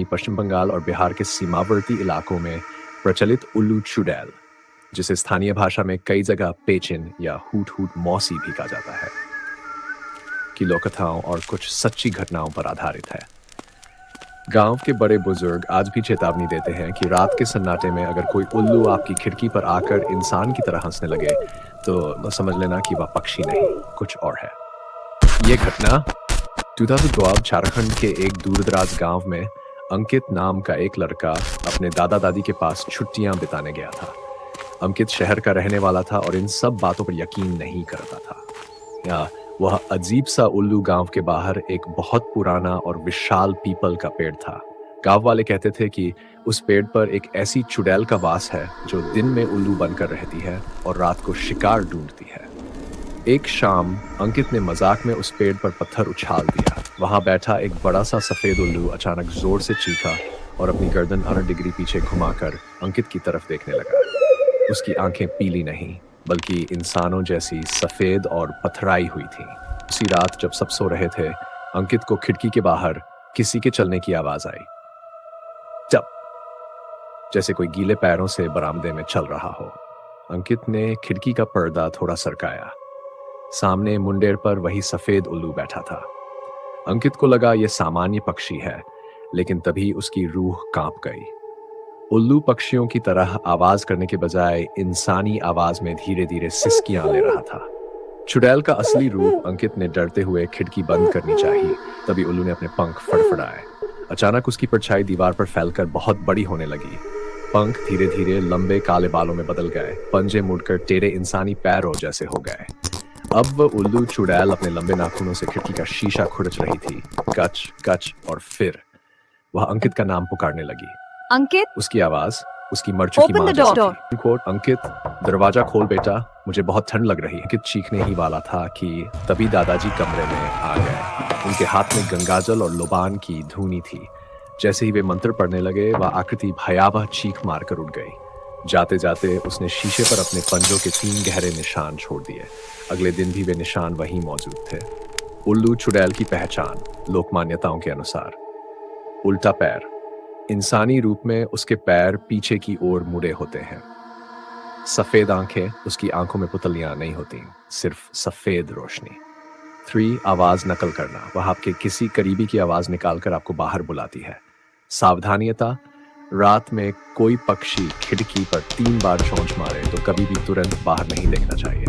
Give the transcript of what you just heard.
पश्चिम बंगाल और बिहार के सीमावर्ती इलाकों में प्रचलित उल्लू चुड़ैल, जिसे स्थानीय भाषा में कई जगह पेचिन या हूट हूट मौसी भी कहा जाता है, की लोककथाओं और कुछ सच्ची घटनाओं पर आधारित है। गांव के बड़े बुजुर्ग आज भी चेतावनी देते हैं कि रात के सन्नाटे में अगर कोई उल्लू आपकी खिड़की पर आकर इंसान की तरह हंसने लगे, तो समझ लेना कि वह पक्षी नहीं, कुछ और है। ये घटना 2012 झारखंड के एक दूरदराज गांव में अंकित नाम का एक लड़का अपने दादा दादी के पास छुट्टियां बिताने गया था। अंकित शहर का रहने वाला था और इन सब बातों पर यकीन नहीं करता था। वह अजीब सा उल्लू गांव के बाहर एक बहुत पुराना और विशाल पीपल का पेड़ था। गांव वाले कहते थे कि उस पेड़ पर एक ऐसी चुड़ैल का वास है जो दिन में उल्लू बनकर रहती है और रात को शिकार ढूंढती है। एक शाम अंकित ने मजाक में उस पेड़ पर पत्थर उछाल दिया। वहां बैठा एक बड़ा सा सफेद उल्लू अचानक जोर से चीखा और अपनी गर्दन 90 डिग्री पीछे घुमाकर अंकित की तरफ देखने लगा। उसकी आंखें पीली नहीं बल्कि इंसानों जैसी सफेद और पथराई हुई थीं। उसी रात जब सब सो रहे थे, अंकित को खिड़की के बाहर किसी के चलने की आवाज आई। चप, जैसे कोई गीले पैरों से बरामदे में चल रहा हो। अंकित ने खिड़की का पर्दा थोड़ा सरकाया। सामने मुंडेर पर वही सफेद उल्लू बैठा था। अंकित को लगा यह सामान्य पक्षी है, लेकिन तभी उसकी रूह कांप गई। उल्लू पक्षियों की तरह आवाज करने के बजाय इंसानी आवाज में धीरे धीरे सिसकियां ले रहा था। चुड़ैल का असली रूप अंकित ने डरते हुए खिड़की बंद करनी चाहिए, तभी उल्लू ने अपने पंख फड़फड़ाए। अचानक उसकी परछाई दीवार पर फैलकर बहुत बड़ी होने लगी। पंख धीरे धीरे लंबे काले बालों में बदल गए, पंजे मुड़कर टेढ़े इंसानी पैरों जैसे हो गए। अब वह उल्लू चुड़ैल अपने लंबे नाखूनों से खिड़की का शीशा खुरच रही थी। कच कच, और फिर वह अंकित का नाम पुकारने लगी। अंकित, उसकी आवाज उसकी मर चुकी मां जैसी थी। कोट, अंकित दरवाजा खोल बेटा, मुझे बहुत ठंड लग रही है। अंकित चीखने ही वाला था कि तभी दादाजी कमरे में आ गए। उनके हाथ में गंगाजल और लोबान की धूनी थी। जैसे ही वे मंत्र पढ़ने लगे, वह आकृति भयावह चीख मारकर उठ गई। जाते जाते उसने शीशे पर अपने पंजों के 3 गहरे निशान छोड़ दिए। अगले दिन भी वे निशान वहीं मौजूद थे। उल्लू चुड़ैल की पहचान लोक मान्यताओं के अनुसार: उल्टा पैर, इंसानी रूप में उसके पैर पीछे की ओर मुड़े होते हैं। सफेद आंखें, उसकी आंखों में पुतलियां नहीं होती, सिर्फ सफेद रोशनी। 3 आवाज नकल करना, वह आपके किसी करीबी की आवाज निकालकर आपको बाहर बुलाती है। सावधानियता, रात में कोई पक्षी खिड़की पर 3 बार चोंच मारे तो कभी भी तुरंत बाहर नहीं देखना चाहिए।